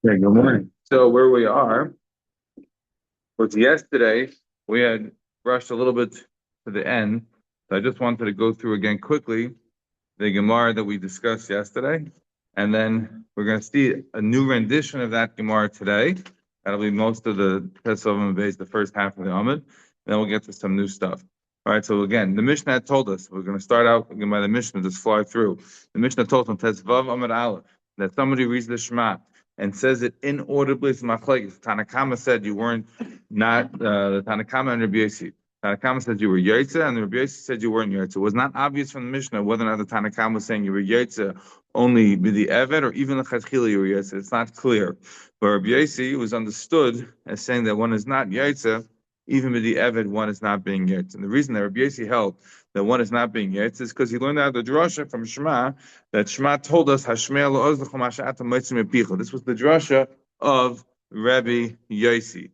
Yeah, good morning. So where we are was yesterday, we had rushed a little bit to the end. So I just wanted to go through again quickly the Gemara that we discussed yesterday. And then we're going to see a new rendition of that Gemara today. That'll be most of the Tesovim base, the first half of the Amud. Then we'll get to some new stuff. All right, so again, the Mishnah had told us, we're going to start out again by the Mishnah, just fly through. The Mishnah told us, Tesvav Amud Aleph, that somebody reads the Shema and says it inaudibly. It's machlekes. Tanakama said you weren't not the Tanakama and Rabbi Yossi. Tanakama said you were Yaitza, and the Rabbi Yossi said you weren't Yaitza. It was not obvious from the Mishnah whether or not the Tanakama was saying you were Yaitza only the Evet or even the Chachila you were Yaitza. It's not clear. But Rabbi Yossi was understood as saying that one is not Yaitza, even with the Evet, one is not being Yaitza. And the reason that Rabbi Yossi held that one is not being Yaitza is because he learned out of the drasha from Shema that Shema told us Hashmei lo ozlecha ma she'ata motzim mepicha. This was the drasha of Rabbi Yossi.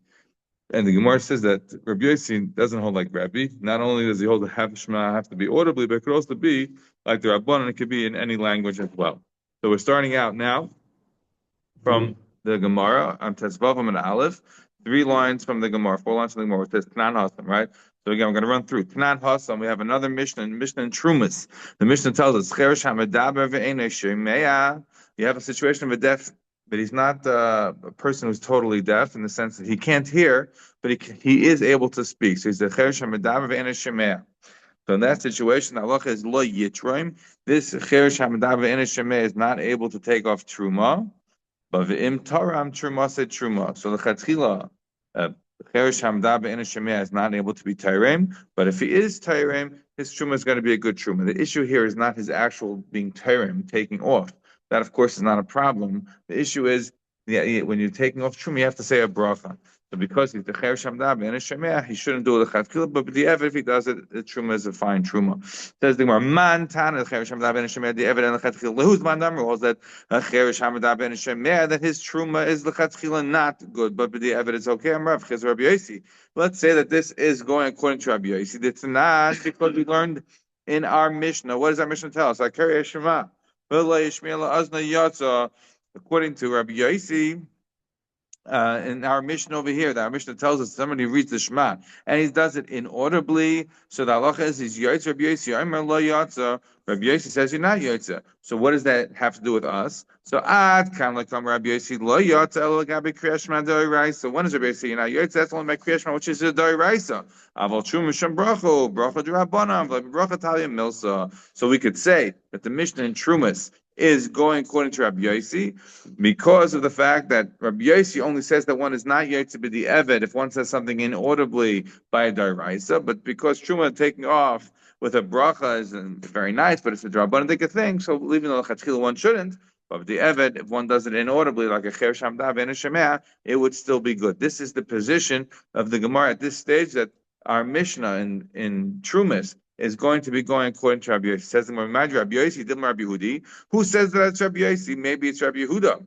And the Gemara says that Rabbi Yossi doesn't hold like Rabbi. Not only does he hold the half Shema have to be audibly, but it could also be like the Rabban, and it could be in any language as well. So we're starting out now from the Gemara on Tesvavam and Aleph, 3 lines from the Gemara, 4 lines from the Gemara. It says Tanan Hasam, right? So again, we're going to run through Tanan Hasam. We have another Mishnah in Trumas. The Mishnah tells us Cheresh Hamadaber ve'enei shemeya. You have a situation of a deaf, but he's not a person who's totally deaf in the sense that he can't hear, but he is able to speak. So he's the Cheresh Hamadaber ve'enei shemeya. So in that situation, Allah is lo yitroim. This Cheresh Hamadaber ve'enei shemeya is not able to take off truma. But v'im taram truma said truma. So the chatchila, cherish hamda be'en shemeh is not able to be tayrem. But if he is tayrem, his truma is going to be a good truma. The issue here is not his actual being tayrem, taking off. That of course is not a problem. The issue is when you're taking off truma, you have to say a bracha. So because he's the cherish hamda be'en shemeh, he shouldn't do the chatchila. But the if he does it, the truma is a fine truma. Says the Gemara, man tana the cherish hamda be'en shemeh the evid and the chatchila. Who's man damar holds that that his truma is lechatchila not good, but the evidence okay. I'm Rav Chizr Rabbi Yossi. Let's say that this is going according to Rabbi Yossi. It's not because we learned in our Mishnah. What does our Mishnah tell us? According to Rabbi Yossi, in our mission over here, that our mission tells us somebody reads the Shema and he does it inaudibly. So the halacha is he's Yotzer Rabbi Yossi. I'm lo Yotzer. Rabbi Yossi says you're not Yotzer. So what does that have to do with us? So ad kind of like Rabbi Yossi lo Yotzer el gabi Kriyash Shema Doiraisa. When is Rabbi Yossi you're not Yotzer? That's only by Kriyash Shema, which is a Doiraisa. Aval Trum Misham Brachot Brachot Rabbanam Brachot Talia Milsa. So we could say that the Mishnah in Trumas is going according to Rabbi Yossi because of the fact that Rabbi Yossi only says that one is not Yotze b'di Eved if one says something inaudibly by a Daraisa, but because Truma taking off with a bracha is very nice, but it's a Drabanadika thing, so leaving the Chatchila one shouldn't. But the Eved, if one does it inaudibly, like a Cher Shamda ben Shemea, it would still be good. This is the position of the Gemara at this stage that our Mishnah in Trumas is going to be going according to Rabbi Yossi. It says in Rabbi Yossi, Dilma Rabbi Hudi. Who says that it's Rabbi Yossi? Maybe it's Rabbi Yehuda.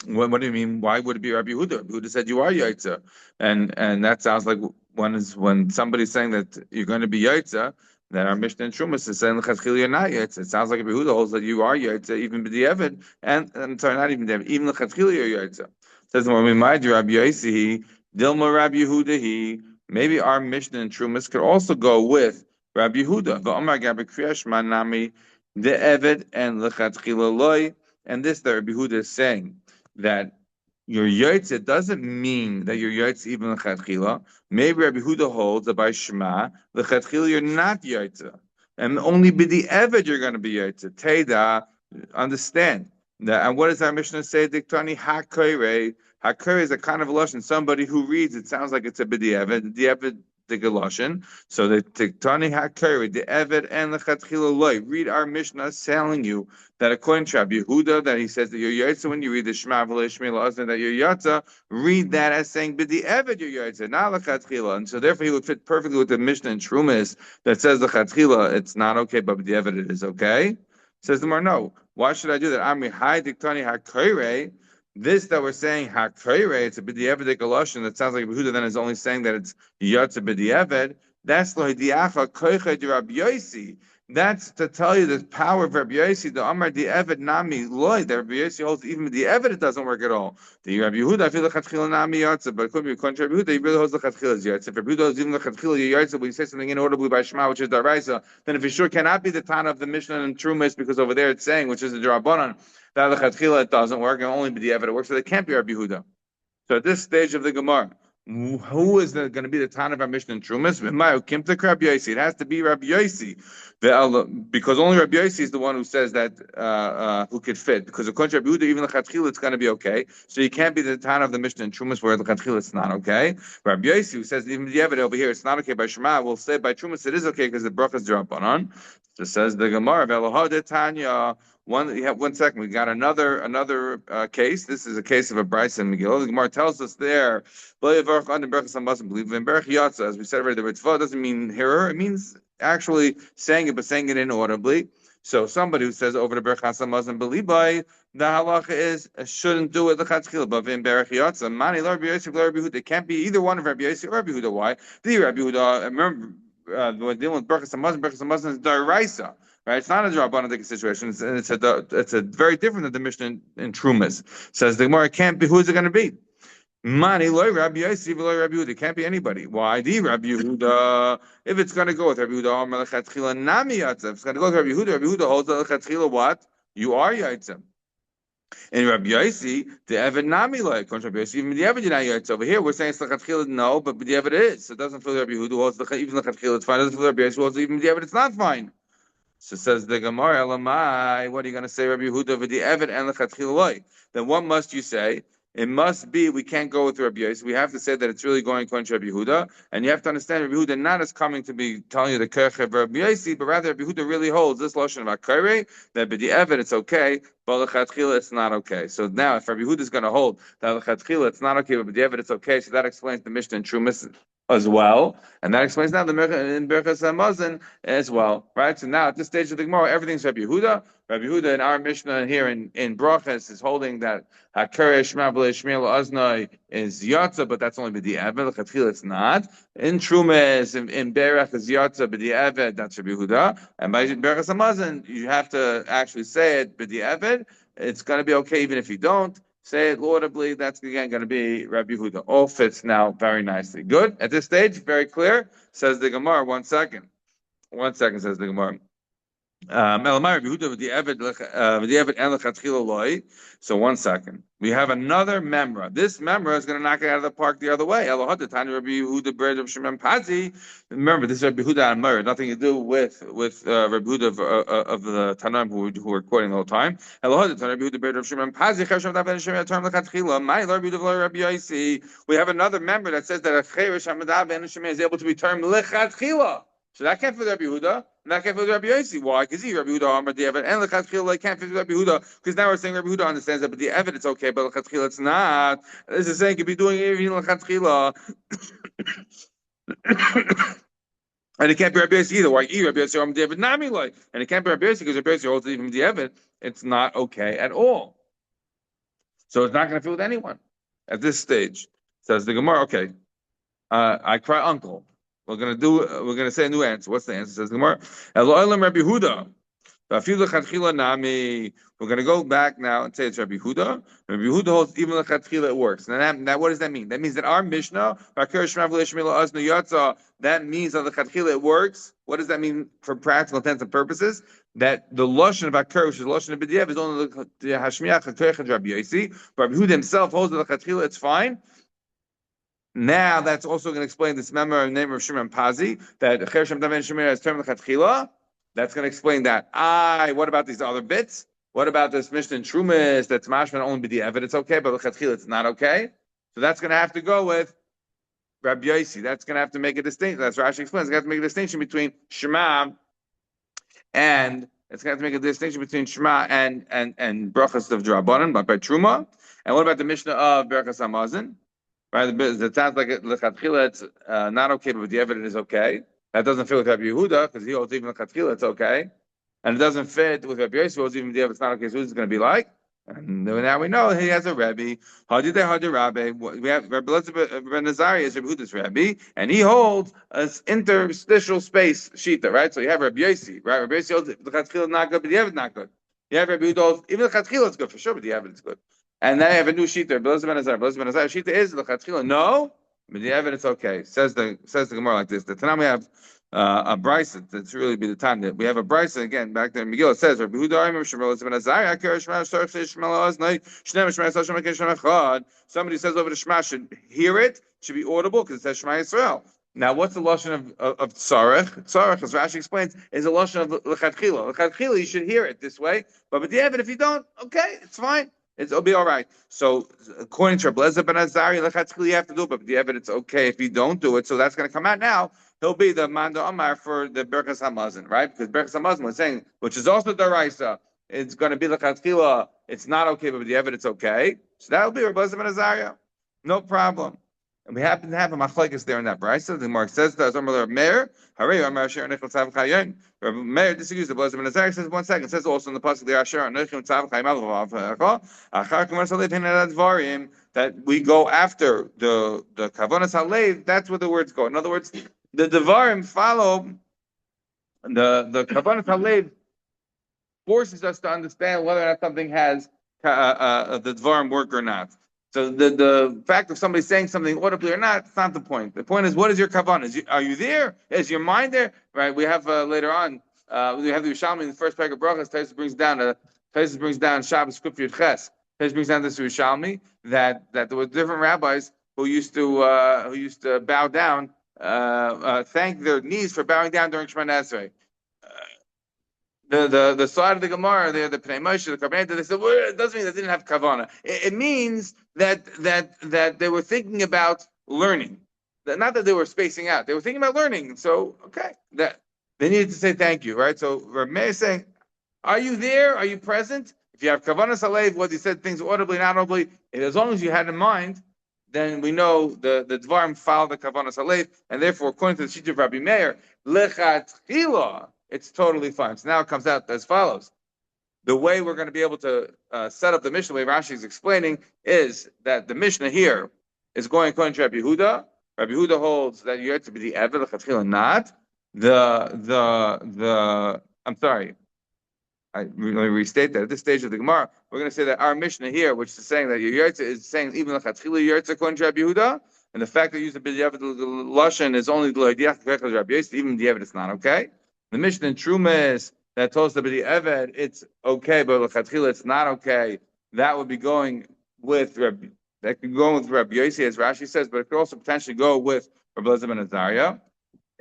What do you mean? Why would it be Rabbi Yehuda? Rabbi Yehuda said you are Yaitza, and that sounds like when somebody's saying that you're going to be Yaitza, that our Mishnah in Trumas is saying L'chadchil you're not Yaitza. It sounds like Rabbi Yehuda holds that you are Yaitza, even b'di'evid, and I'm sorry, not even b'di'evid, even L'chadchil you're Yaitza. It says when we mind Rabbi Yossi, Dilma Rabbi Yehuda, maybe our Mishnah in Trumas could also go with Rabbi Yehuda. V'omar Gabi Kriyash Manami de'evid and L'chadchil loy, and this that Rabbi Yehuda is saying that your yotze doesn't mean that your yotze even lechatchila. Maybe Rabbi Huda holds that by Shema lechatchila you're not yotze, and only b'di eved you're going to be yotze. Teda, understand that. And what does our Mishnah say? Diktani hakoire. Hakoire is a kind of lashon. Somebody who reads it sounds like it's a b'di eved. The eved the Galoshan. So the Tiktani Hakari, the Eved and the Chatchila Loy. Read our Mishnah telling you that according to Rabbi Yehuda, that he says that you're Yotza when you read the Shema V'Leishmi La'azan that you're Yotza, read that as saying B'di Eved you're Yotza, not the Chatchila. And so therefore he would fit perfectly with the Mishnah in Trumas that says the Chatchila it's not okay, but B'di Eved it is okay. Says the Mar, no. Why should I do that? Amri Hai Tiktani Hakari. This that we're saying hakayre, it's a b'di'eved galoshin. That sounds like Yehuda then is only saying that it's yotze b'di'eved. That's lo hidiacha koicha de Rabbi Yossi. That's to tell you the power of Rabbi Yossi. The Amar the Eved Nami Loy. The Rabbi Yossi holds even the Eved it doesn't work at all. The Rabbi Yehuda I feel the Chatchila Nami Yotze, but it could be contrary. Rabbi Yehuda he really holds the Chatchila Yotze. If Rabbi Yehuda is even the Chatchila Yotze, when you say something inaudibly by Shema, which is Daraisa, then if it sure cannot be the Tana of the Mishnah and Trumas, because over there it's saying, which is the Drabanan, that the Chatchila it doesn't work, and only the Eved it works. So it can't be Rabbi Yehuda. So at this stage of the Gemara, who is going to be the Tan of our Mishnah in Trumas? It has to be Rabbi Yossi, because only Rabbi Yossi is the one who says that who could fit. Because according to Rabbi Yehuda, even the Chatchila it's going to be okay. So you can't be the Tan of the Mishnah in Trumas where the Chatchila it's not okay. Rabbi Yossi, who says even the evidence over here it's not okay by Shema, will say by Trumas it is okay because the bracha is Drabanan. So says the Gemara, Tanya. One second. We got another case. This is a case of a Bryce and Megillah. The Gemara tells us there, believe in Berach Yatza. As we said already, the Ritzvah doesn't mean hearer. It means actually saying it, but saying it inaudibly. So somebody who says over the Berach Hasam doesn't believe by the halacha is shouldn't do it l'chatchila. But in Berach Yatza, Mani Rabbi Yosef, Rabbi Yehuda. It can't be either one of Rabbi Yosef or Rabbi Yehuda. Why? The Rabbi Yehuda. Remember, when dealing with Berach Hasam is Daraisa. Right, it's not a Drabanan situation. It's a very different than the Mishnah in Trumas. Says the Gemara, it can't be. Who is it going to be? Mani loy Rabbi Yossi loy Rabbi Yehuda. It can't be anybody. Why? The Rabbi Yehuda. If it's going to go with Rabbi Yehuda, Amar lechatchila nami yatzem. If it's going to go with Rabbi Yehuda holds lechatchila what? You are yatzem. And Rabbi Yossi, the Eved nami loy. Contra Rabbi Yossi, even the Eved not yatzem. Over here, we're saying it's lechatchila no, but the Eved is. So it doesn't feel Rabbi Yehuda holds even lechatchila it's fine. It doesn't feel Rabbi Yossi holds even the Eved it's not fine. So says the Gemara, Elamai, what are you going to say, Rabbi Yehuda, v'di Eved and lechatchila? Then what must you say? It must be we can't go with Rabbi Yossi. We have to say that it's really going according to Rabbi Yehuda, and you have to understand Rabbi Yehuda not as coming to be telling you the kerch of Rabbi Yossi, but rather Rabbi Yehuda really holds this lashon of Akare that v'di Eved it's okay, but lechatchila it's not okay. So now if Rabbi Yehuda is going to hold that lechatchila it's not okay, but v'di Eved it's okay, so that explains the Mishnah in Trumas as well, and that explains now the in Berachas Hamazon as well, right? So now at this stage of the Gemara, everything's Rabbi Yehuda. Rabbi Yehuda in our Mishnah here in Brachas is holding that Hakare Shema B'lei Shmiel Aznai is Yatza, but that's only B'di Eved. L'chatchila it's not. In Trumas, in Berach is Yatza B'di Eved. That's Rabbi Yehuda. And by Berachas Hamazon, you have to actually say it B'di Eved. It's going to be okay even if you don't. Say it laudably. That's again going to be Rabbi Yehuda. All fits now very nicely. Good. At this stage, very clear. Says the Gemara. 1 second. 1 second. Says the Gemara. So 1 second. We have another memra. This memra is going to knock it out of the park the other way. Remember, this is Rabbi Yehuda and Mer, nothing to do with Rabbi Yehuda of the Tanaim who were quoting the whole time. We have another member that says that a Cheresh Hamadav Ben Shemay is able to be termed lechatchila. So that can't fit Rabbi Yehuda, and that can't fit Rabbi Yossi. Why? Because he Rabbi Yehuda Amar the Eved and lechatchila can't fit Rabbi Yehuda. Because now we're saying Rabbi Yehuda understands that, but the Eved it's okay, but lechatchila it's not. This is saying you could be doing even lechatchila. And it can't be Rabbi Yossi either. Why? Rabbi Yossi Amar the Eved nami like, and it can't be Rabbi Yossi because Rabbi Yossi holds even the Eved. It's not okay at all. So it's not going to fit with anyone at this stage. Says the Gemara. Okay, I cry uncle. We're gonna say a new answer. What's the answer? Says the Gemara. Eloilam Rabbi Yehuda. We're gonna go back now and say it's Rabbi Yehuda. Rabbi Yehuda holds even lechatchila it works. Now what does that mean? That means that our Mishnah, that means that lechatchila it works. What does that mean for practical intents and purposes? That the lashon of Akar, which is the lashon of B'di'ev, is only the hashmiach hakoyach Rabbi Yossi. But Rabbi Yehuda himself holds the lechatchila it's fine. Now that's also going to explain this member in the name of Shimon Pazi that Chershem Daven Shemir has termed lechatchila. That's going to explain that. What about these other bits? What about this Mishnah in Trumas that's mashman only b'di Eved? It's okay, but lechatchila it's not okay. So that's going to have to go with Rabbi Yossi. That's going to have to make a distinction. That's Rashi explains. It's going to have to make a distinction between Shema and it's going to have to make a distinction between Shema and brachas of Drabanan, but by Truma. And what about the Mishnah of Berachas Hamazon? Right, it sounds like lechatchila it's not okay, but the evidence is okay. That doesn't fit with Rabbi Yehuda because he holds even lechatchila it's okay, and it doesn't fit with Rabbi Yossi who holds even the evidence not okay. So who's it going to be like? And now we know he has a Rebbe. Hadi de Hadi Rabbe. We have Rabbi Elazar ben Azariah is Rabbi Huda's Rebbe, and he holds an interstitial space shita, right? So you have Rabbi Yossi, right? Rabbi Yossi holds the Chatchila not good, but the Evid not good. You have Rabbi Huda holds even the Chatchila is good for sure, but the Evid is good. And then you have a new shita, Rabbi Elazar ben Azariah. Rabbi Elazar ben Azariah shita is the Chatchila no, but the Evid it's okay. Says the Gemara like this. The Tanam we have. A brisa that's really be the time that we have a brisa again back there in Megillah. It says Rabbi somebody says over the Shema should hear it, should be audible because it says Shema Yisrael. Now, what's the lashon of tzarech? Tzarech, as Rashi explains, is a lashon of lechatchila. Lechatchila, you should hear it this way, but b'diavad, if you don't, okay, it's fine. It'll be all right. So, according to Rabbi Elazar ben Azariah, lechatchila you have to do it, but b'diavad it's okay if you don't do it. So that's going to come out now. He'll be the Manda Amar for the Berchas Hamazon, right? Because Berchas Hamazon was saying, which is also the Raisa, it's going to be the Chatchila, it's not okay, but the evidence it's okay. So that will be Rabbi Elazar ben Azariah. No problem. And we happen to have a machlekes there in that Brisa. The Mark says that Amar Meir, Harei Amar Asher Nechel Tzav Chayin. Rabbi Meir disagrees. Rabbi Elazar ben Azariah says 1 second. It says also in the pasuk there Asher Nechel Tzav Chayin Achar Kumar Salei Pinei Advarim that we go after the Kavanas Halev. That's where the words go. In other words, the Devarim follow the Kavanas Halev forces us to understand whether or not something has the Devarim work or not. So the fact of somebody saying something audibly or not, it's not the point. The point is, what is your kavanah? Are you there? Is your mind there? Right? We have later on, we have the Yerushalmi in the first paragraph of Brachot. Taisus brings down Shabbos Kuf Yud Ches. Taisus brings down this Yerushalmi that there were different rabbis who used to bow down, thank their knees for bowing down during Shemoneh Esrei. The side of the Gemara, the Pnei Moshe, the Karbanah, they said, well, it doesn't mean they didn't have kavanah. It means that they were thinking about learning. Not that they were spacing out. They were thinking about learning. So, okay, that they needed to say thank you, right? So Rav Meir is saying, are you there? Are you present? If you have kavanah salev, what he said things audibly, not audibly, as long as you had in mind, then we know the Dvarim follow the kavanah salev, and therefore, according to the sheet of Rabbi Meir, lechatchila, it's totally fine. So now it comes out as follows. The way we're going to be able to set up the Mishnah, the way Rashi is explaining, is that the Mishnah here is going according to Rabbi Yehuda. Rabbi Yehuda holds that you have to be the Eved, L'chatchila, not I'm sorry. Let me restate that. At this stage of the Gemara, we're going to say that our Mishnah here, which is saying that Yotze is saying even L'chatchila Yotze according to Rabbi Yehuda, and the fact that you use the B'diavad Lashon is only the L'Hadiach Rabbi Yosef, even B'diavad it's not okay. The Mishnah in Trumas that tells the Eved it's okay, but L'chatchila it's not okay. That would be going with Rabbi. That could go with Rabbi Yossi, as Rashi says, but it could also potentially go with Rabbi Elazar ben Azariah.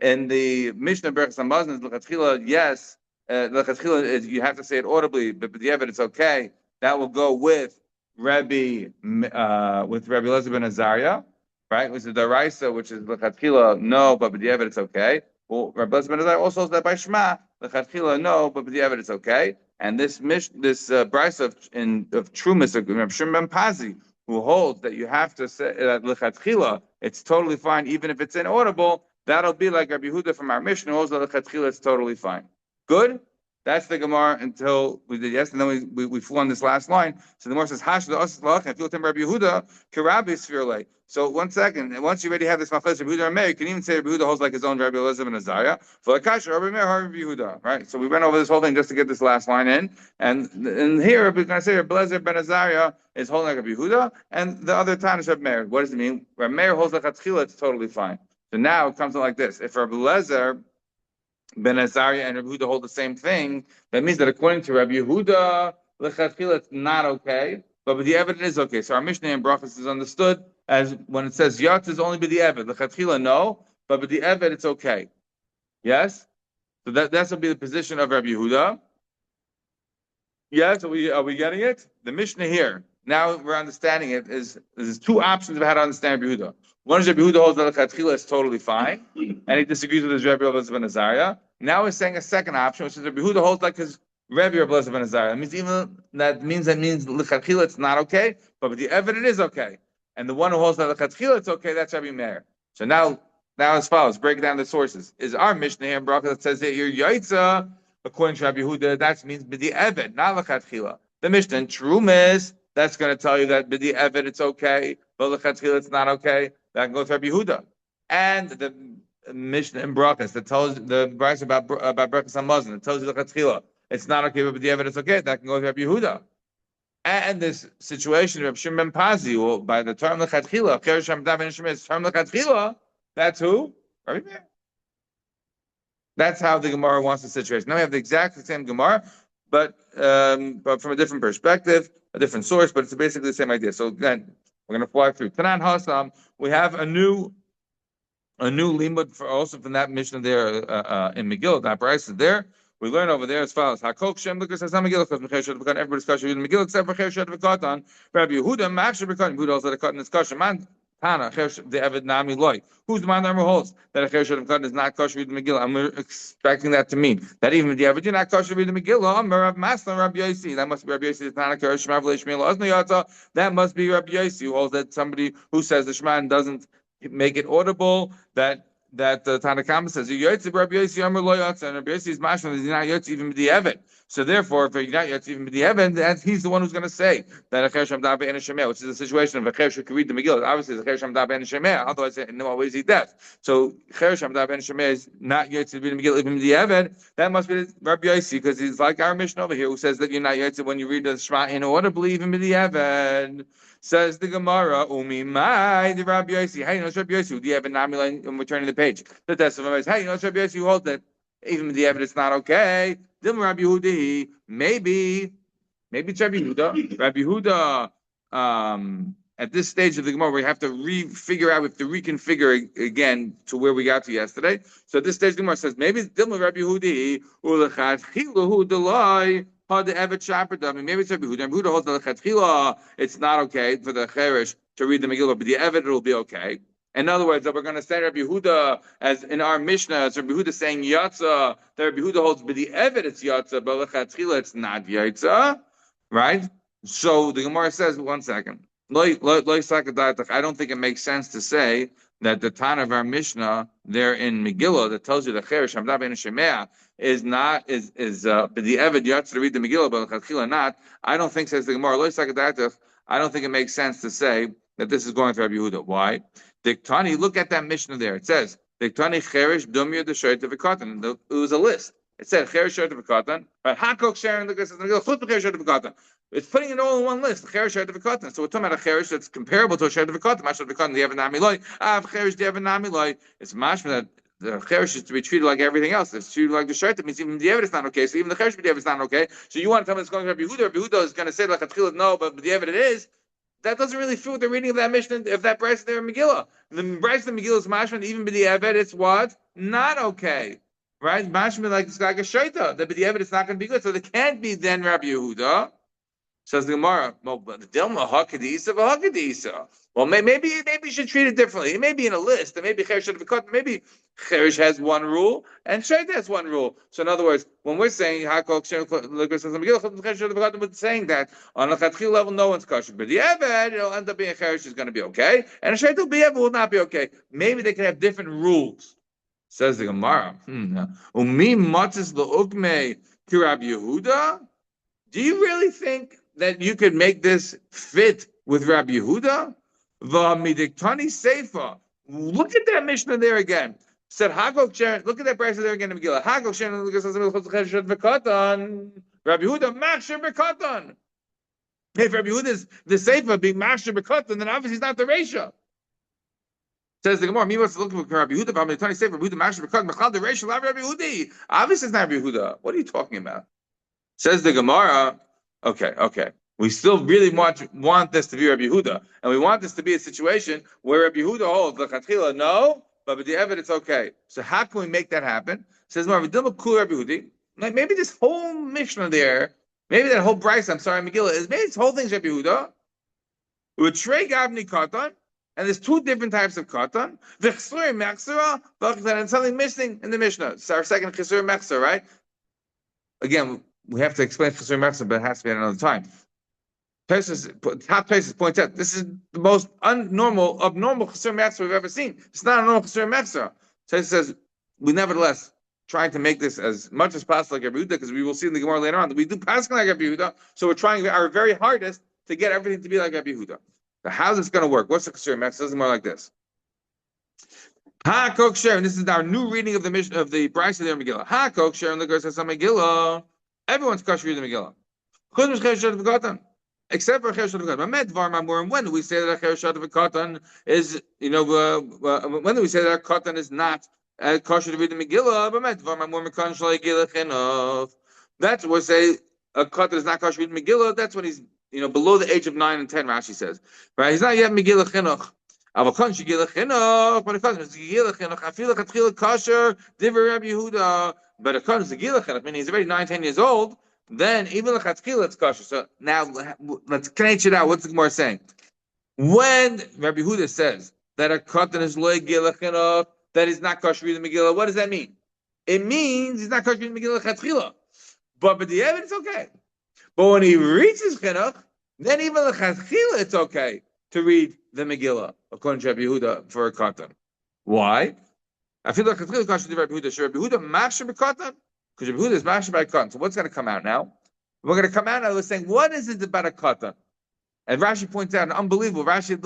And the Mishnah Berachos Hamazon is L'chatchila. Yes, L'chatchila is you have to say it audibly, but the Eved it's okay. That will go with Rabbi Elazar ben Azariah, right? Which is the Raisa, which is L'chatchila no, but the Eved it's okay. Well, Rabbi Elazar ben Azariah also says that by Shema, L'chatchila no, but the Eved it's okay. And this Brisa of Trumas of Rabbi Shimon ben Pazi, who holds that you have to say that L'chatchila, it's totally fine, even if it's inaudible, that'll be like Rabbi Yehuda from our Mishnah, who holds that L'chatchila it's totally fine. Good? That's the Gemara until we did yes, and then we flew on this last line. So the Gemara says, Hash the Osas Lach, and feel Rabbi Yehuda, Karabi Sfirle. So 1 second, and once you already have this Machles Rabbi Yehuda Meir, you can even say Rabbi Yehuda holds like his own Rabbi Elazar ben Azariah. For Akash, Rabbi Meir, Rabbi Yehuda. Right? So we went over this whole thing just to get this last line in. And here we're going to say Rabbi Elazar ben Azariah is holding like Rabbi Yehuda, and the other time is Rabbi Meir. What does it mean? Rabbi Meir holds like Chatchila, it's totally fine. So now it comes out like this. If Rabbi Elazar ben Azariah and Rabbi Yehuda hold the same thing, that means that according to Rabbi Yehuda, L'chatchila it's not okay, but the evidence is okay. So our Mishnah in Brachos is understood as when it says Yotz is only the Eved. L'chatchila no, but the Eved it's okay. Yes? So that's will be the position of Rabbi Yehuda. Yes, are we getting it? The Mishnah here, now we're understanding it, there's two options of how to understand Rabbi Yehuda. One is Rabbi Yehuda holds that L'chatchila is totally fine, and he disagrees with his Rabbi Elazar ben Azariah. Now we're saying a second option, which is Rabbi Yehuda holds like his Rabbi Elazar ben Azariah. That means L'chatchila it's not okay, but the evidence is okay. And the one who holds that L'chatchila it's okay, that's Rabbi Meir. So now as follows, break down the sources. Is our Mishnah here in Brachot that says that you're Yaitza, according to Rabbi Yehuda, that means the Eved, not L'chatchila. the Mishnah in Trumas, that's going to tell you that b'di evet it's okay, but l'chatchila it's not okay. That can go to Rabbi Yehuda. And the Mishnah in Brachot that tells the Brachot about Brachot on Muslim, it tells you l'chatchila it's not okay, but b'di evet it's okay. That can go to Rabbi Yehuda. And this situation of Shimon ben Pazi, well, by the term l'chatchila, Cheresh Hamdav and Shemez, term l'chatchila, that's who? Rabbi Meir. That's how the Gemara wants the situation. Now we have the exact same Gemara, but from a different perspective, a different source, but it's basically the same idea. So again, we're going to fly through. Tanan Hasam, we have a new limud for also from that mission there in Megillah. That price is there. We learn over there as follows: Hakok Shem Lukas has not Megillah because Mecher should have begun everybody's kasher in Megillah except for Mecher should have begun on Rabbi Yehuda. Max should have begun. Yehuda also had a cut in his kasher. Man, Tana the Evid Nami Loy. Who's the man that holds that a Mecher should have begun is not kasher in Megillah? I'm expecting that to mean that even the Evid not kasher in Megillah. Rav Masla Rabbi Yosi. That must be Rabbi Yosi. Tana Keresh Shema V'Leishmei La'Ozno Yata. That must be Rabbi Yosi who holds that somebody who says the Shema doesn't make it audible that Tanakama says Rabbi Yosi Amar Lo Yotza, and Rabbi Yosi is mashma that he's not Yotza even with the Evan. So therefore, if you're not Yotza even with the Evan, then he's the one who's going to say that a Cheresh Hamdav Ben Shemeh, which is a situation of a Cheresh who can read the Megillah. Obviously, it's a Cheresh Hamdav Ben Shemeh. Otherwise, in no way is he deaf. So Cheresh Hamdav Ben Shemeh is not Yotza to read the Megillah even with the Evan. That must be Rabbi Yosi because he's like our Mishnah over here who says that you're not Yotza when you read the Shema inaudibly even with the Evan. Says the Gemara, Umi Mai, the Rabbi Yosi. Hey, you know, it's Rabbi Yosi. Do you have a Nami I'm returning the page? The testimony is, hey, you know, it's Rabbi Yosi who holds that even with the evidence not okay. Then Rabbi Yehudi, maybe it's Rabbi Yehuda. Rabbi Yehuda, at this stage of the Gemara, we have to reconfigure again to where we got to yesterday. So at this stage, the Gemara says, maybe it's Rabbi Yehudi, Ulachatchilahu Delai. Maybe it's Rabbi Yehuda. Rabbi Yehuda holds the lechatchila. It's not okay for the cheresh to read the Megillah, but the Eved it'll be okay. In other words, that we're going to say Rabbi Yehuda as in our Mishnah, as Rabbi Yehuda saying Yatza. That Rabbi Yehuda holds, but the Eved it's Yatza, but lechatchila it's not Yatza, right? So the Gemara says, one second. I don't think it makes sense to say that the Tana of our Mishnah there in Megillah that tells you the cheresh Hamdav Ben Shemeh is the Eved Yatz to read the Megillah, but L'Chatchila not. I don't think, says the Gemara, I don't think it makes sense to say that this is going to Rabbi Yehuda. Why? Diktani, look at that Mishnah there. It says, Diktani Cheresh Dumya D'Shoyt V'Katan. It was a list. It said Cheresh Shoyt V'Katan, but Hakok Sharon, look at the Megillah, Chut Cheresh Shoyt V'Katan. It's putting it all in one list. The Cheresh Shoyt V'Katan. So we're talking about a Cheresh that's comparable to a Shoyt V'Katan. Mashal V'Katan, the Evan Nami Loi. Cheresh, the Evan Nami Loi. It's mashma that the cheresh is to be treated like everything else. It's treated like the shayt. That means even the evidence is not okay. So even the cheresh b'diavad is not okay. So you want to tell me it's going to Rabbi Yehuda? Rabbi Yehuda is going to say like a no, but the evidence it is. That doesn't really fit with the reading of that Mishnah. If that price there in Megillah, the price of Megillah is mashma. Even b'diavad, it's what not okay, right? Mashma like it's like a shayta. The b'diavad is not going to be good. So there can't be then Rabbi Yehuda. Says the Gemara, well, Dilma Hakadisa v'Hakadisa. Well, maybe you should treat it differently. It may be in a list. It may be Cheresh should have cut. Maybe Cheresh has one rule and Shayta has one rule. So in other words, when we're saying Hakol we're saying that on a Chatchil level, no one's kosher. But the Eved, it'll end up being Cheresh is going to be okay, and a Shayta will not be okay. Maybe they can have different rules. Says the Gemara. Umi matzis le'ukmei ki Rabbi Yehuda. Do you really think that you could make this fit with Rabbi Yehuda? V'midiktani seifa. Look at that Mishnah there again. Said Hagok Sharon. Look at that price there again in Megillah. Hagok Sharon. Rabbi Yehuda machshir bekatan. If Rabbi Yehuda is the seifa being machshir bekatan, then obviously he's not the Reisha. Says the Gemara, me wants to look for Rabbi Yehuda. V'midiktani seifa. Rabbi Yehuda machshir bekatan. Mechal the Reisha. Rabbi Yehudi. Obviously it's not Rabbi Yehuda. What are you talking about? Says the Gemara. Okay. We still really want this to be Rabbi Yehuda, and we want this to be a situation where Rabbi Yehuda holds the Chatchila no, but with the evidence okay. So how can we make that happen? Says Rabbi Yehudi. Like maybe this whole Mishnah there, maybe that whole Bryce, Megillah is maybe this whole thing's Rabbi Yehuda. With Trey Gavni Katan, and there's two different types of Katan. V'chsur Mechsera, and something missing in the Mishnah. It's our second Chsur Mechsera, right? Again, we have to explain Chesur Mechsera, but it has to be at another time. Top Tosis points out this is the most abnormal Chesur Mechsera we've ever seen. It's not a normal Chesur Mechsera. Tosis says, we nevertheless trying to make this as much as possible like Rabbi Yehuda, because we will see in the Gemara later on that we do pass like Rabbi Yehuda. So we're trying our very hardest to get everything to be like Rabbi Yehuda. But how's this going to work? What's the Kasher? Max says more like this. Ha kok share, and this is our new reading of the mission of the Brachot there Megillah. Ha kok share, and the girl says Megillah. Everyone's kosher reading the Megillah. Except for Cher Shad. When do we say that Cher Shad is, when do we say that Katan is not kosher to read the Megillah? That's what we say a Katan is not kosher to read the Megillah. That's when he's below the age of 9 and 10. Rashi says, right? He's not yet Megillah Chinuch. Avakon Shigillah Chinuch. But a Katan is Megillah Chinuch. I feel like a Tchilah kosher. Divrei Rabbi Yehuda. But a Katan is Megillah Chinuch. Meaning he's already 9, 10 years old. Then even the chatzkila it's kosher. So now let's connect it out. What's the Gemara saying? When Rabbi Yehuda says that a katan is loy gilachinot, that is not kosher in the Megillah, what does that mean? It means he's not kosher in the Megillah chatzkila. But the evidence it's okay. But when he reaches chinuch, then even the chatzkila it's okay to read the Megillah according to Rabbi Yehuda for a katan. Why? I feel like chatzkila kosher to Rabbi Yehuda. Should Rabbi Yehuda mafsher b'katan? Because Rabbi Yehuda is mashal by katan. So what's going to come out now? We're going to come out now. We're saying, what is it about a katan? And Rashi points out, unbelievable. Rashi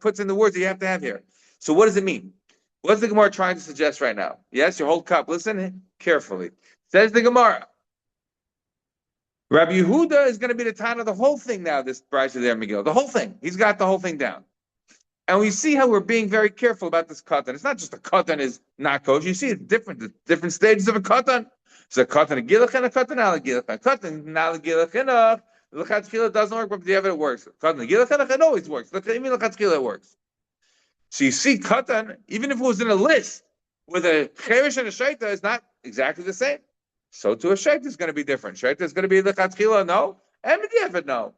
puts in the words that you have to have here. So what does it mean? What's the Gemara trying to suggest right now? Yes, your whole cup. Listen carefully. Says the Gemara. Rabbi Yehuda is going to be the time of the whole thing now. This Brachot there, Megillah, the whole thing. He's got the whole thing down. And we see how we're being very careful about this katan. It's not just a katan is not kosher. You see, it's different stages of a katan. So a katan a gilach and a katan al gilach. A katan al gilach enough. The lechatchila doesn't work, but the evidence works. Katan a gilach and it always works. Even the lechatchila works. So you see, katan, even if it was in a list with a cherish and a shaita, is not exactly the same. So to a shaita is going to be different. Shaita is going to be the lechatchila, no, and the evidence, no,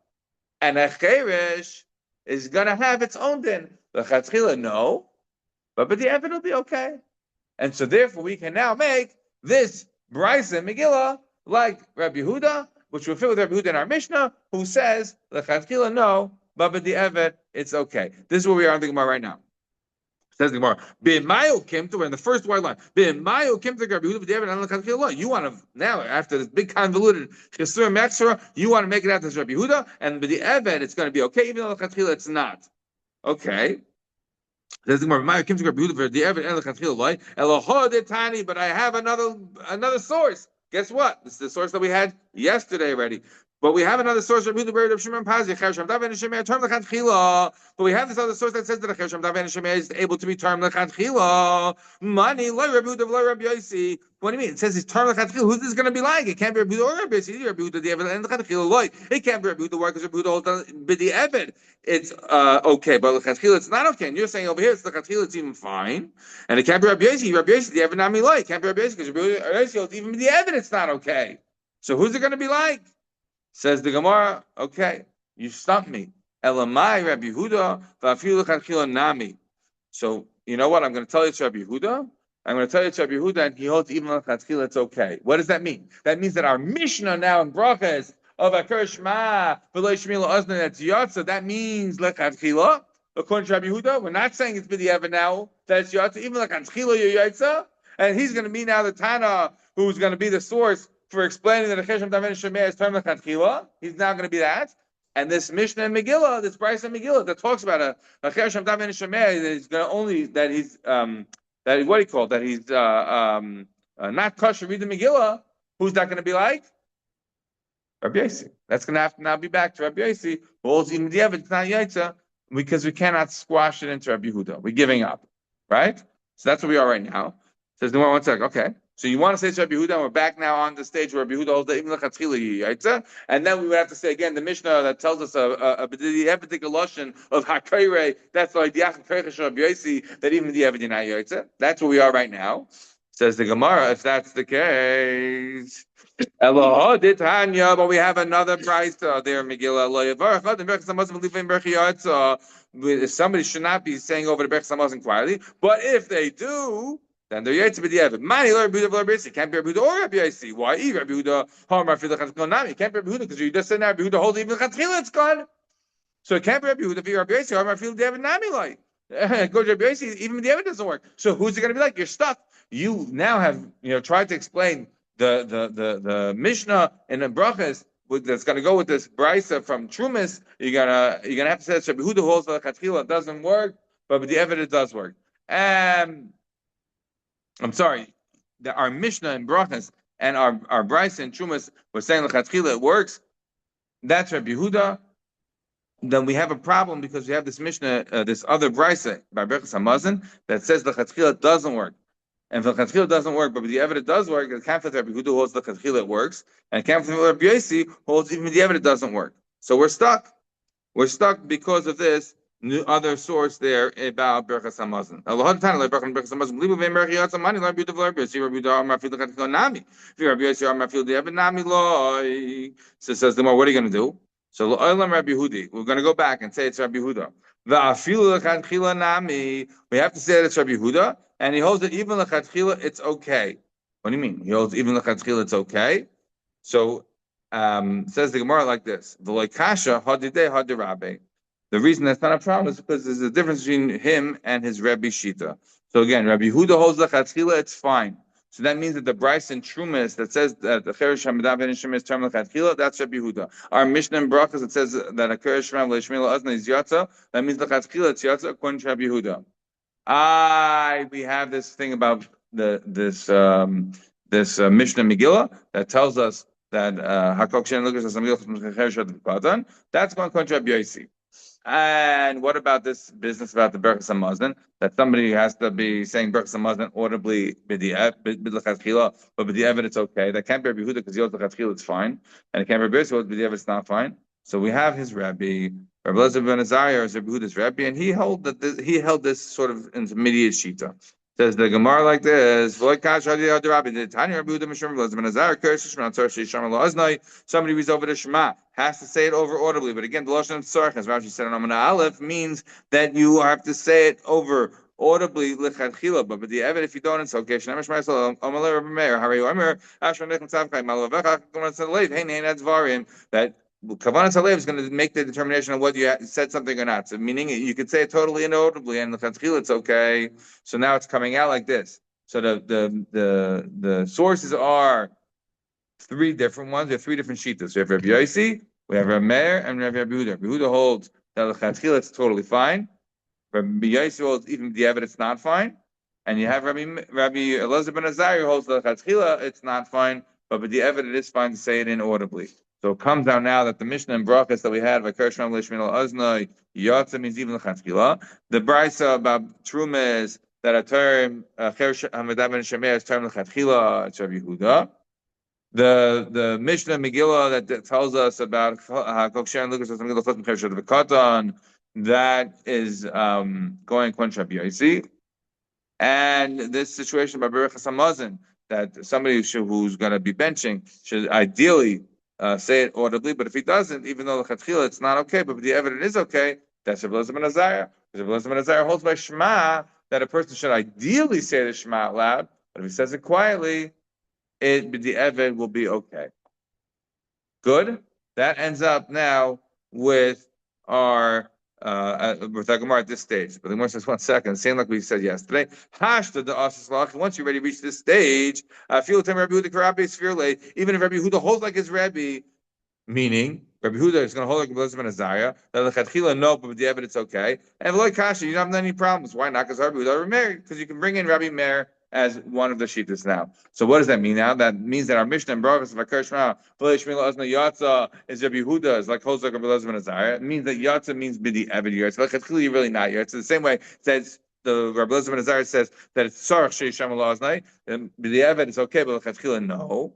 and a cherish is going to have its own din. The chatzchila, no, but the evidence will be okay. And so therefore we can now make this Brisa Megillah like Rabbi Yehuda, which will fit with Rabbi Yehuda in our Mishnah, who says the chatzchila, no, but the evidence, it's okay. This is where we are in the Gemara right now. Says the Gemara, we're in the first white line. You want to now, after this big convoluted chesur mexra, you want to make it out as Rabbi Yehuda, and the evidence it's going to be okay, even though the chatzchila it's not. Okay. Says the Gemara, but I have another source. Guess what? This is the source that we had yesterday already. But we have another source, but we have this other source that says that the Cher Shemdav is able to be termed l'chadchila. Money, what do you mean? It says he's termed l'chadchila. Who's this going to be like? It can't be Rabbi Yehuda or Rabbi Yosi. Rabbi Yehuda, the Eved, and l'chadchila loy. It can't be Rabbi Yehuda. Why? Because Rabbi Yehuda holds the Eved. It's okay, but l'chadchila it's not okay. And you're saying over here it's l'chadchila it's even fine, and it can't be Rabbi Yosi. Rabbi Yosi, the Eved, not me loy. It can't be Rabbi Yosi because Rabbi Yosi holds even the Eved. It's not okay. So who's it going to be like? Says the Gemara, okay, you stumped me. Elamai Rabbi Yehuda v'afilu l'chadchila nami. So you know what? I'm going to tell you it's Rabbi Yehuda. I'm going to tell you it's Rabbi Yehuda, and he holds even l'chadchila it's okay. What does that mean? That means that our Mishnah now in Brachot of Akar Shema v'lo Shmila Ozna that's Yatsa. That means l'chadchila. According to Rabbi Yehuda, we're not saying it's b'di'evet now. That's Yatsa. Even l'chadchila Yatsa, and he's going to be now the Tana who's going to be the source for explaining that the Cher Shemdav and Shemei is termed l'chadchila. He's now going to be that. And this Mishnah and Megillah, this Brisa and Megillah that talks about a Cher Shemdav and Shemei is going to only that he's that what do you call that he's not kosher read the Megillah. Who's that going to be like? Rabbi Yosi. That's going to have to now be back to Rabbi Yosi. Who holds even the evidence not yaitza because we cannot squash it into Rabbi Yehuda. We're giving up, right? So that's where we are right now. Says the one second. Okay. So you want to say it's Rabbi Yehuda, and we're back now on the stage where Rabbi Yehuda holds the even l'chatchila yaitza, and then we would have to say again the Mishnah that tells us a particular lashon of hakayre. That's like the achayre Rabbi Yosi that even the evidence not yaitza. That's where we are right now. Says the Gemara, if that's the case, Eloha ditanya, but we have another brayta there, Megillah. Somebody should not be saying over the Berch Samazon quietly, but if they do, then they're yet to be the Evid. Mani Rabbi Yehuda Rabbi Yosi can't be Rabbi Yehuda or Rabbi Yosi. Why? Rabbi Yehuda Hamar Fil Chatchila Nami can't be Rabbi Yehuda because you just said now Rabbi Yehuda holds even Chatchila it's gone. So it can't be Rabbi Yehuda. If you're Rabbi Yosi, Hamar Fil David Nami like Go to Rabbi Yossi, even the evidence doesn't work. So who's it going to be like? You're stuck. You now have tried to explain the Mishnah and the brachas that's going to go with this brisa from Trumas. You're gonna have to say that Rabbi Huda holds the Chatchila doesn't work, but the evidence does work. I'm sorry, our Mishnah and brachas and our brisa and Trumas was saying the Chatchila it works. That's Rabbi Yehuda. Then we have a problem because we have this Mishnah, this other brisa by Berachos Hamazon that says the Chatchila doesn't work. And if the Chatchila doesn't work, but the evidence does work, the Kamfet Rabbi Yehuda holds the Chatchila it works, and Kamfet Rabbi Yossi holds even the evidence doesn't work. So we're stuck. We're stuck because of this new other source there about Berachos Hamazon. Allah Ta'ala like Berachos Hamazon. Believe in Berachos Hamazon. Money like beautiful Rabbi Yossi. Rabbi Yehuda Amar Fil Chatchila Nami. If Rabbi Yossi Amar Fil the Evid Nami Loi. So says the more. What are you going to do? So Olam Rabbi Yehudi. We're going to go back and say it's Rabbi Yehuda. The Afilu Lechatchila Nami. We have to say that it's Rabbi Yehuda, and he holds that even Lechatchila it's okay. What do you mean? He holds even Lechatchila it's okay. So says the Gemara like this: the Loikasha Hadidei Hadirabe. The reason that's not a problem is because there's a difference between him and his Rebbe Shita. So again, Rabbi Yehuda holds Lechatchila it's fine. So that means that the Bryce and Trumas that says that the Cheresh Hamadav and Shem is term Lechatchila, that's Rabbi Yehuda. Our Mishnah and Brachos that says that a Cheresh Ram Leishmila Azna is Yatza, that means Lechatchila it's Yatza according to Rabbi Yehuda. We have this thing about this Mishnah Megillah that tells us that Hakok Shen Lukas as Megillah Cheresh Hamadav. That's going to Rabbi Yossi. And what about this business about the Berachos Hamazon that somebody has to be saying Berachos Hamazon audibly b'lechatchila, but b'di'evet it's okay. That can't be Rabbi Yehuda because he holds lechatchila it's fine, and it can't be Rabbi Yossi because b'di'evet it's not fine. So we have his Rabbi Elazar ben Azariah is Rabbi Yehuda's Rabbi, and he held this sort of intermediate shita. Says the Gemara like this: Somebody reads over the Shema, has to say it over audibly. But again, the Lashon of Tzarech, as Rashi said in Amud Aleph, means that you have to say it over audibly lechatchila. But the evidence, if you don't, it's okay. That Kavanah Halev is going to make the determination of whether you said something or not. So meaning you could say it totally inaudibly, and lechatchila it's okay. So now it's coming out like this. So the sources are three different ones. We have three different shitas. We have Rabbi Yossi, we have Rabbi Meir, and we have Rabbi Yehuda. Rabbi Yehuda holds that lechatchila it's totally fine. Rabbi Yossi holds even the evidence not fine. And you have Rabbi Elazar ben Azariah who holds the lechatchila it's not fine, but the evidence is fine to say it inaudibly. So it comes out now that the Mishnah and Brachos that we had by Kershman Lishmil Aznai Yatza means even lechatchila. The brisa about Truma is that a term Cheresh Hamadav and Shemeh is term lechatchila. It's Rabbi Yehuda. The Mishnah Megillah that tells us about Kokshar and Lucas Megillah Chosm Cheresh V'Katan that is going against Rabbi Yossi. And this situation by Berachos Hamazon that somebody who's going to be benching should ideally say it audibly, but if he doesn't, even though the lechatchila it's not okay, but the evidence is okay, that's Rabbi Elazar ben Azariah. Rabbi Elazar ben Azariah holds by Shema that a person should ideally say the Shema out loud, but if he says it quietly, the evidence will be okay. Good. That ends up now with our Gemara at this stage. But the Gemara says, 1 second, same like we said yesterday. Hashta the Asas once you already reach this stage, feel time Rabbi Yehuda Karabi Sfirle, even if Rabbi Yehuda holds like his Rabbi, meaning Rabbi Yehuda is going to hold like Elazar ben Azariah, that lechatchila no, but with the evidence okay. And V'loi Kasha, you don't have any problems. Why not? Because Rabbi Yehuda married, because you can bring in Rabbi Meir as one of the shittas now. So what does that mean now? That means that our Mishnah and Brachos of Akar Shema, Yatza is Rabbi Yehuda, is like holds like Rabbi Elazar ben Azariah. It means that Yatza means bidi evid Yatza. Lechatchila you're really not Yatza. The same way it says the Rabbi Elazar ben Azariah says that it's Sarach Sheisham Alaznai, and bidi evid is okay, but Lechatchila no.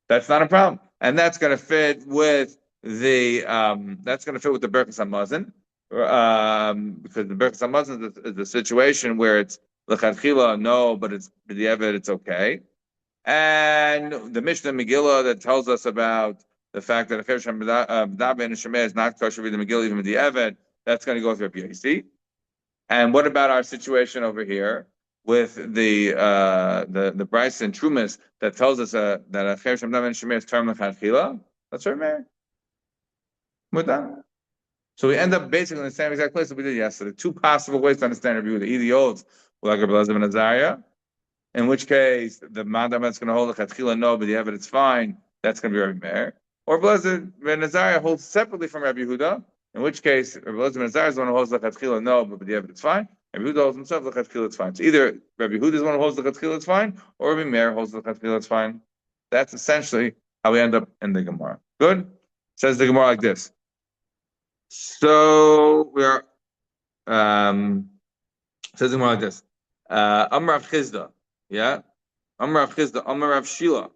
That's not a problem. And that's going to fit with the Berachos Hamazon, because the Berachos Hamazon is the situation where it's lechatchila no, but it's b'di'evet it's okay. And the Mishnah Megillah that tells us about the fact that a cheresh hamadav and shemeh is not kosher with the Megillah even b'di'evet, that's going to go with Rabbi Yossi. And what about our situation over here with the Bryce and Trumas that tells us that a cheresh hamadav and shemeh is term lechatchila? That's right, Mary. We're done. So we end up basically in the same exact place that we did yesterday. Two possible ways to understand Rabbi Yehuda. Either he holds like Rabbi Elazar ben Azariah, in which case the Madam that's going to hold the Chatchila no, but the evidence fine, that's going to be Rabbi Meir. Or Rabbi Elazar ben Azariah holds separately from Rabbi Yehuda, in which case Rabbi Elazar ben Azariah is the one who holds the Chatchila no, but the evidence fine. Rabbi Yehuda holds himself the Chatchila it's fine. So either Rabbi Yehuda is the one who holds the Chatchila it's fine, or Rabbi Meir holds the Chatchila it's fine. That's essentially how we end up in the Gemara. Good? Says the Gemara like this. So we are says the Gemara like this. Amar Rav Chizda, yeah. Amar Rav Chizda, Amar Rav Shila.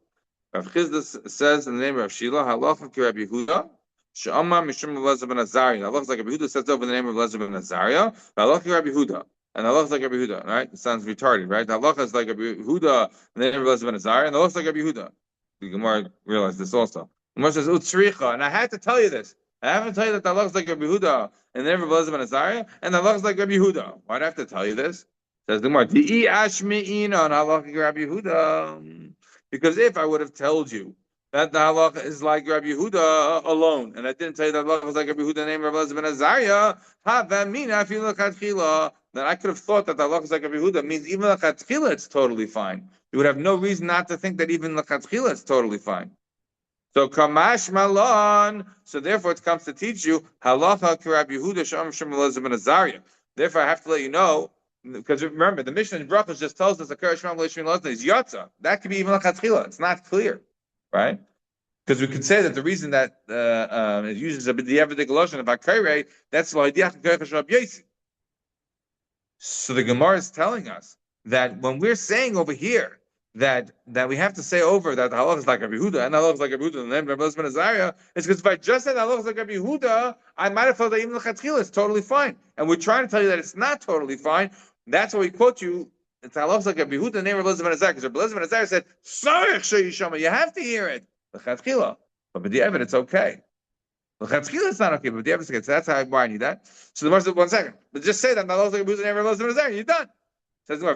Rav Chizda says in the name of Rav Shila, Halacha ki Rabbi Yehuda, She'amar Mishum Elazar ben Azariah. Halacha like Rabbi Yehuda says over the name of Elazar ben Azariah. Halacha ki Rabbi Yehuda. And the halacha is like Rabbi Yehuda, right? It sounds retarded, right? The halacha is like Rabbi Yehuda in the name of Elazar ben Azariah, and the halacha is like Rabbi Yehuda. The Gemara realized this also. The Gemara says, Utsricha, and I had to tell you this. I have to tell you that the halacha is like Rabbi Yehuda in the name of Elazar ben Azariah, and the halacha is like Rabbi Yehuda. Why do I have to tell you this? Says the Gemara, Di'i ashmi'ina on halacha ki Rabbi Yehuda. Because if I would have told you that the halacha is like Rabbi Yehuda alone, and I didn't tell you that halacha is like Rabbi Yehuda in the name of Elazar ben Azariah, then I could have thought that the halacha is like Rabbi Yehuda means even l'chatchila it's totally fine. You would have no reason not to think that even l'chatchila it's totally fine. So kamash malon. So therefore, it comes to teach you halacha ki Rabbi Yehuda sham shem Elazar ben Azariah. Therefore, I have to let you know. Because remember, the Mishnah in Brachot just tells us that is yatsa. That could be even l'chatchila. It's not clear, right? Because we could say that the reason that it uses a b'diavad lashon of akirei, that's l'hadiach k'koyach Rabbi Yosi. So the Gemara is telling us that when we're saying over here that we have to say over that the halach is like Rabbi Yehuda and the halach is like Rabbi Yehuda and the name of Rabbi Elazar ben Azariah, it's because if I just said the halach is like Rabbi Yehuda, I might have thought that even l'chatchila is totally fine. And we're trying to tell you that it's not totally fine. That's why we quote you. It's halach like Rabbi Yehuda, the name of Elazar ben Azariah, because Rabbi Elazar ben Azariah said, "Sarich sheyishama, you have to hear it." L'chatchila, but with the evidence, it's okay. L'chatchila, it's not okay, but with the evidence, okay. So that's why I need that. So the Gemara said, 1 second, but just say that halach like Rabbi Yehuda, the name of Elazar ben Azariah, you're done. Says the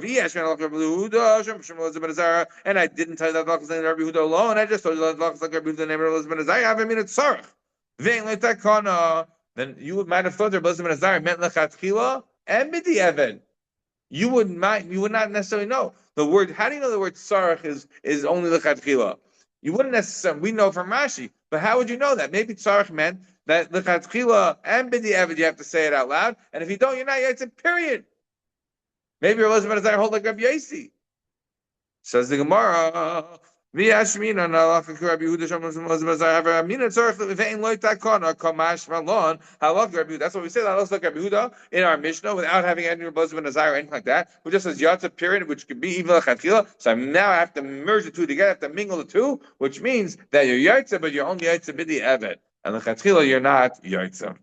Gemara, and I didn't tell you that halach is like Rabbi Yehuda alone. I just told you that halach is like Rabbi Yehuda, the name of Elazar ben Azariah. I haven't mean it's sarich. Then you might have thought that Elazar ben Azariah meant l'chatchila and b'diavad. You would not necessarily know the word. How do you know the word sarach is only l'chatchila? You wouldn't necessarily. We know from Rashi, but how would you know that? Maybe sarach meant that l'chatchila and b'diavad you have to say it out loud, and if you don't, you're not. It's a period. Maybe your Elazar ben Azariah hold like Rabbi Yosi. Says the Gemara. That's what we say that halach like Rabbi Yehuda in our Mishnah without having any Elazar ben Azariah or anything like that. We just says yatsa period, which could be even l'chatchila. So now I have to merge the two together, I have to mingle the two, which means that you're yatsa, but you're only yatsa b'diavad, and l'chatchila you're not yatsa.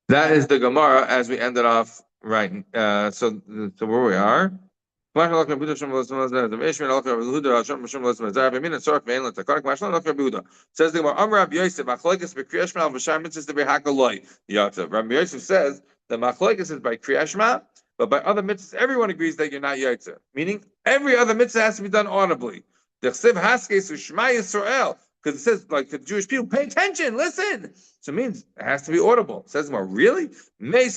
That is the Gemara as we ended off right. So where we are. Says the Gemara, Rabbi Yosef, Rabbi Yosef says the machlokes is by Kriyas Shema, but by other mitzvahs, everyone agrees that you're not yotzer. Meaning, every other mitzvah has to be done audibly. Because it says, like the Jewish people, pay attention, listen. So it means it has to be audible. It says more, really? What are you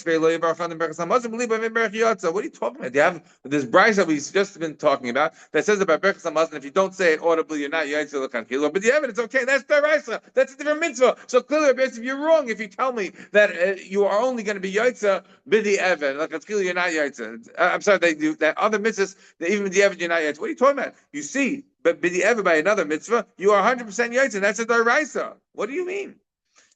talking about? You have this brayso that we've just been talking about that says about Berachas Hamazon, if you don't say it audibly, you're not Yaitzer L'Chanchila. But the evidence, okay, that's the brayso. That's a different mitzvah. So clearly, if you're wrong, if you tell me that you are only going to be Yaitzer B'di Evan, L'Chanchila, you're not Yaitzer. I'm sorry, they do that other mitzvahs, that even B'di Evan, you're not Yaitzer. What are you talking about? You see, but B'di Evan by another mitzvah, you are 100% Yaitzer. That's a daraisa. What do you mean?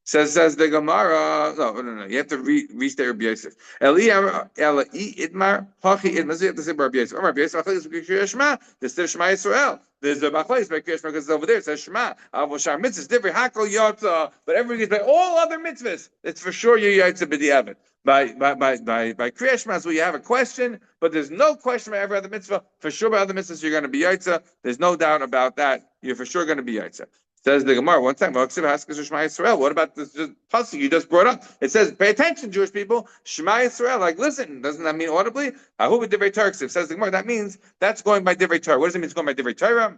Says the Gemara. No. You have to restate Rabbi Yosef. Idmar Hachi Idmar. You have to say Rabbi Yosef. Rabbi Yosef is Kriyas Shema. This is Shema Yisrael. There's the machlokes by Kriyas Shema because over there it says Shema. Avoshar mitzvahs different. Hakol yotza. But everybody gets by all other mitzvahs. It's for sure you yotza b'diavad. By Kriyas Shema, so you have a question, but there's no question by every other mitzvah. For sure by other mitzvahs you're going to be yotza. There's no doubt about that. You're for sure going to be yotza. Says the Gemara one time. What about this pasuk you just brought up? It says, "Pay attention, Jewish people." Shema Yisrael. Like, listen. Doesn't that mean audibly? Ahu b'divrei Torah. Says the Gemara. That means that's going by divrei Torah. What does it mean? It's going by divrei Torah.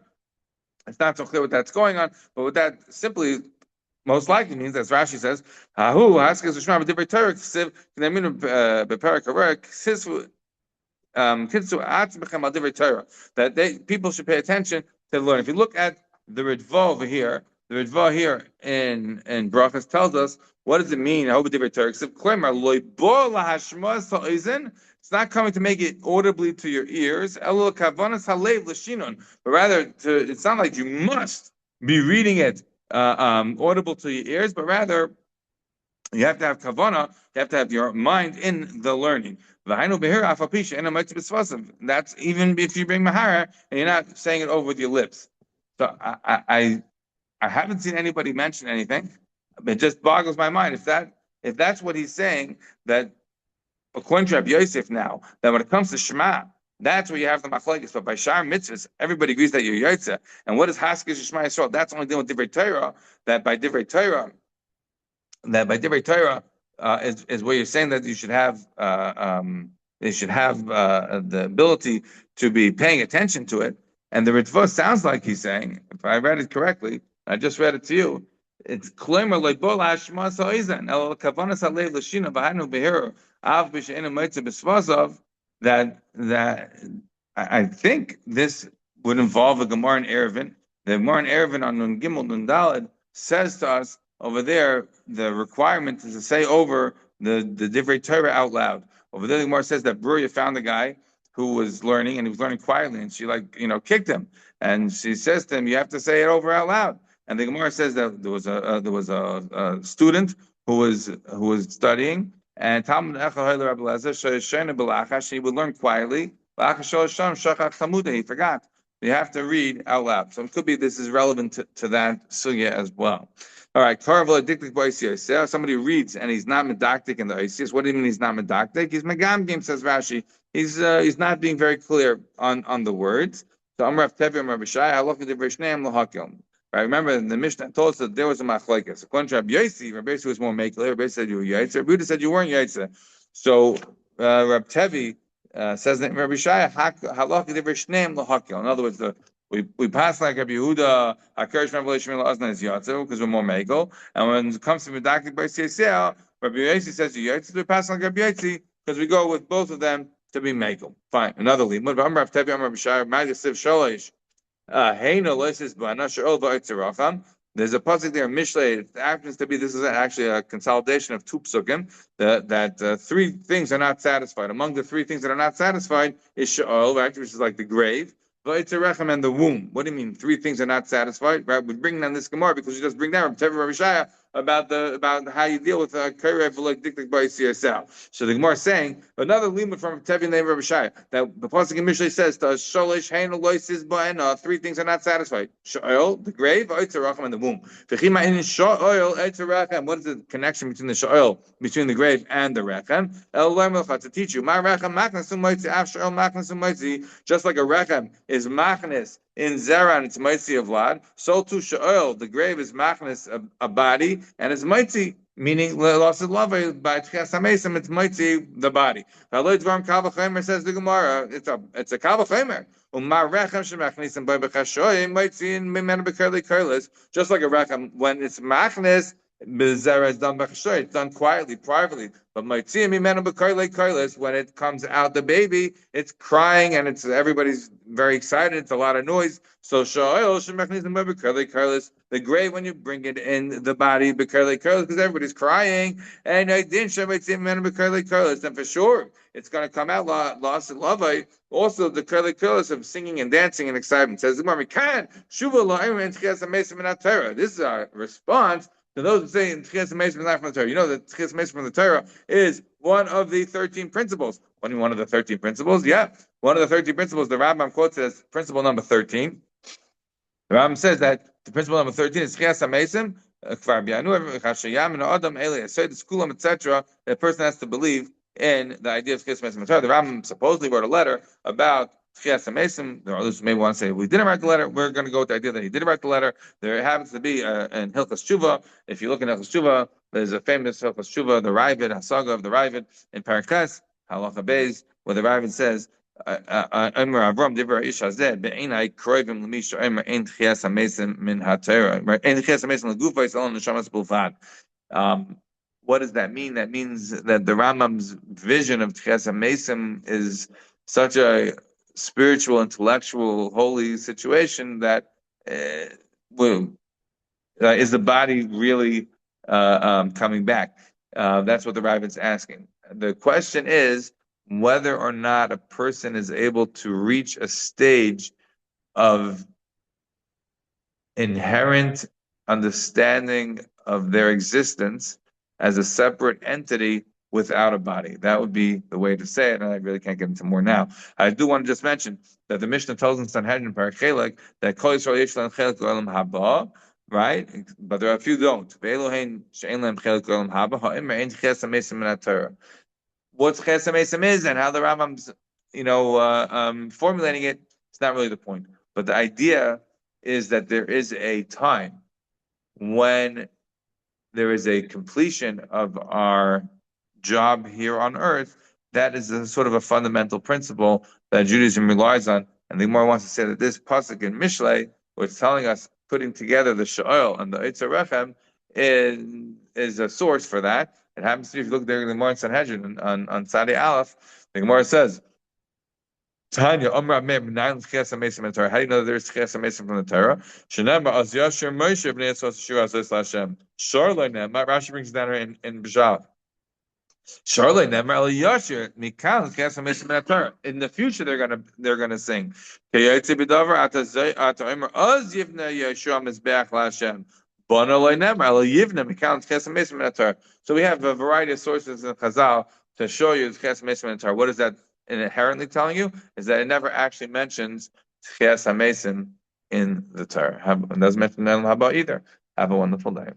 It's not so clear what that's going on, but with that simply most likely means, as Rashi says, Hahu Haskes Shema B'Divrei Torah Ksiv K'Naminu B'Perek Harek Ksiv that people should pay attention to learn. If you look at the Ritva over here, the Ritva here in Brachot tells us what does it mean? It's not coming to make it audibly to your ears, but rather it's not like you must be reading it audible to your ears, but rather you have to have kavana, you have to have your mind in the learning. That's even if you bring mahara and you're not saying it over with your lips. So I haven't seen anybody mention anything. It just boggles my mind. If that's what he's saying, that according to Rabbi Yosef now, that when it comes to Shema, that's where you have the machlekes. But by Shar mitzvahs, everybody agrees that you're Yotze. And what is Haskish Shema Yisrael? That's only dealing with Divrei Torah. That by Divrei Torah is where you're saying that you should have the ability to be paying attention to it. And the Ritva sounds like he's saying, if I read it correctly, I just read it to you. It's kloimer leibol hashma sa'izan el kavanas alev l'shina v'hanu behiru av b'she'enu moitze b'svazav. That I think this would involve a Gemara in Erevin. The Gemara in Erevin on Nun Gimel Nun Daled says to us over there the requirement is to say over the Divrei Torah out loud. Over there, the Gemara says that Bruria found a guy who was learning, and he was learning quietly, and she kicked him, and she says to him, "You have to say it over out loud." And the Gemara says that there was a student who was studying, and Talmud Echad Rabbi Lezer she would learn quietly. He forgot. You have to read out loud. So it could be this is relevant to that sugya as well. All right, somebody reads and he's not medactic in the Isis. What do you mean he's not medactic? He's megamgim, says Rashi. He's not being very clear on the words. So Amrav Tevi Amrav B'Shai Halacha Divrei Shneim L'Hakel. Right, remember the Mishnah told us that there was a machlekes. According to Rabbi Yossi was more makeler. Rabbi Yossi said you were yaitzer. Rabbi Yehuda said you weren't yaitzer. So Rabbi Tevi says that Rabbi Shai Halacha Divrei Shneim L'Hakel. In other words, we pass like Rabbi Yehuda, HaKarish Revelation L'Azna is Yatzer, because we're more Megal. And when it comes to Medakik by CSL, Rabbi Yossi says you Yatzer, we pass like Rabbi Yossi, because we go with both of them to be Megal. Fine. Another lead. There's a pasuk there, Mishlei. It happens to be, this is actually a consolidation of two psukim, that three things are not satisfied. Among the three things that are not satisfied is Sha'ol, right, which is like the grave, V'itzarechem, and the womb. What do you mean? Three things are not satisfied, right? We bring down this Gemara because you just bring down Rabbi Shaya about how you deal with Karev like diktik by CSL. So the Gemara is saying another limud from Tevi named Rabbi Shaya that the pasuk in Mishlei says to Sholish Hainu Loisis Ba'ena, three things are not satisfied: Sha'ol, the grave, V'itzarechem, and the womb. V'chima in Sha'ol Eitzarechem. What is the connection between the Sha'ol, between the grave and the Rechem? El Loimelcha, to teach you. Ma Rechem Machnas U'Moitzi Af Sha'ol Machnas U'Moitzi. Just like a Rechem is machnes in Zera and it's mitzi of Vlad, so too Sha'ol, the grave, is machnes a body, and it's mitzi, meaning loss of love by Tchias HaMesim, it's mitzi the body. V'aloi dvarim kal v'chomer, says the Gemara, it's a kal v'chomer. Umar rechem shemachnisim by b'chashoyim mitzi in mimenu b'kerli kerlis, just like a rechem, when it's machnes, Zera is done b'chashoy, it's done quietly, privately. But when it comes out the baby, it's crying and everybody's very excited. It's a lot of noise. So the grave, when you bring it in the body, because everybody's crying, and then for sure it's going to come out loss and love. Also, the curly of singing and dancing and excitement says this is our response to those who say Tchias HaMesim is not from the Torah. You know that Tchias HaMesim from the Torah is one of the 13 principles. Only one of the 13 principles? Yeah. One of the 13 principles, the Rambam quotes as principle number 13. The Rambam says that the principle number 13 is Tchias HaMesim, etc. A person has to believe in the idea of Tchias HaMesim. The Rambam supposedly wrote a letter about Tchias HaMesim. There are others who may want to say we didn't write the letter. We're going to go with the idea that he did write the letter. There happens to be in Hilchas Tshuva. If you look in Hilchas Tshuva, there's a famous Hilchas Tshuva, the Ravid, Hasaga of the Ravid in Parakas, Halacha Beis, where the Ravid says Omer Avram Divrei Ish Hazeh Be'enai Kroivim L'Misha Omer Ein Tchias HaMesim Min HaTorah Ein Tchias HaMesim L'Gufa Yisrael Neshamas B'Lvad. What does that mean? That means that the Rambam's vision of Tchias HaMesim is such a spiritual, intellectual, holy situation that well, is the body really coming back? That's what the Ravid's asking. The question is whether or not a person is able to reach a stage of inherent understanding of their existence as a separate entity without a body. That would be the way to say it, and I really can't get into more now. I do want to just mention that the Mishnah tells in Sanhedrin Parachelek that Kol Yisrael Yesh Lehem Chelik Olam Haba, right? But there are a few don't. Ve'elohein she'en lehem chelik olam haba ha'im ein ches hamesim min haTorah. What's ches hamesim is and how the Rambam's formulating it. It's not really the point, but the idea is that there is a time when there is a completion of our job here on earth. That is a sort of a fundamental principle that Judaism relies on. And the Gemara wants to say that this pasuk in Mishlei, which is telling us putting together the Sha'ol and the Eitzer Rechem, is a source for that. It happens to be, if you look there in the Gemara in Sanhedrin on Sadi Aleph, the Gemara says, Tanya, Omra Meir, Menayin Tchias HaMesim in the Torah. How do you know that there's Tchias HaMesim from the Torah? Shenemar, Az Yashir Moshe B'nei Yitzchak Shir Azos Lashem. Sharlei Nemar, Rashi brings it down here in B'Shav. Sharlei Nemar, El Yashir, Mikal Tchias HaMesim in the Torah. In the future, they're gonna sing. K'yayitzi B'davar, Ata Omer, Az Yivna Yeshua Mizbeach Lashem. Bana Lei Nemar, El Yivna, Mikal Tchias HaMesim in the Torah. So we have a variety of sources in Chazal to show you Tchias HaMesim in the Torah. What is that inherently telling you? Is that it never actually mentions Tchias HaMesim in the Torah. It doesn't mention Ne'elam Haba either. Have a wonderful day.